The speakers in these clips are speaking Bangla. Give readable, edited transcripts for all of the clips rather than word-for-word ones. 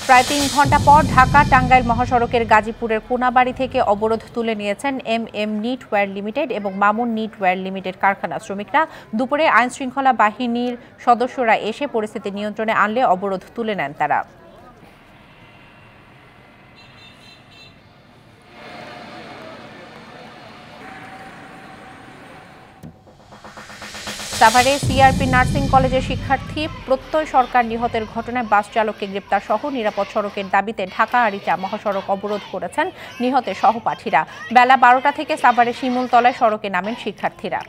প্রায় ৩ ঘণ্টা পর ঢাকা টাঙ্গাইল মহাসড়কের গাজীপুরের কোনাবাড়ি থেকে অবরোধ তুলে নিয়েছেন এম নিটওয়্যার লিমিটেড এবং মামুন নিটওয়্যার লিমিটেড কারখানা শ্রমিকরা। দুপুরে আইনশৃঙ্খলা বাহিনীর সদস্যরা এসে পরিস্থিতি নিয়ন্ত্রণে আনলে অবরোধ তুলে নেন তারা। সাভারে সিআরপি নার্সিং কলেজের শিক্ষার্থী প্রত্যয় সরকার নিহতের ঘটনায় বাস চালককে গ্রেপ্তার সহ নিরাপদ সড়কের দাবিতে ঢাকা আরিচা মহাসড়ক অবরোধ করেছেন নিহতের সহপাঠীরা। বেলা ১২টা থেকে সাভারের শিমুলতলায় সড়কে নামেন শিক্ষার্থীরা।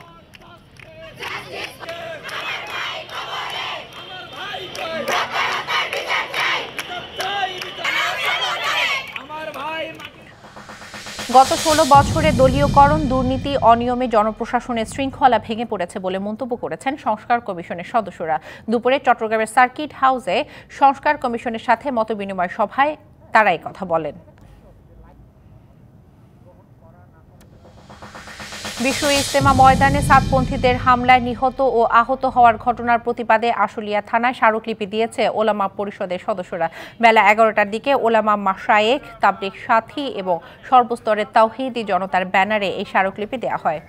গত ১৬ বছরে দলীয়করণ, দুর্নীতি, অনিয়মে জনপ্রশাসনের শৃঙ্খলা ভেঙে পড়েছে বলে মন্তব্য করেছেন সংস্কার কমিশনের সদস্যরা। দুপুরে চট্টগ্রামের সার্কিট হাউসে সংস্কার কমিশনের সাথে মতবিনিময় সভায় তারা এই কথা বলেন। বিশ্ব ইজতেমা ময়দানে সাতপন্থীদের হামলায় নিহত ও আহত হওয়ার ঘটনার প্রতিবাদে আশুলিয়া থানায় স্মারকলিপি দিয়েছে ওলামা পরিষদের সদস্যরা। বেলা ১১টার দিকে ওলামা মাশায়েখ, তাবলীগ সাথী এবং সর্বস্তরের তাওহীদি জনতার ব্যানারে এই স্মারকলিপি দেওয়া হয়।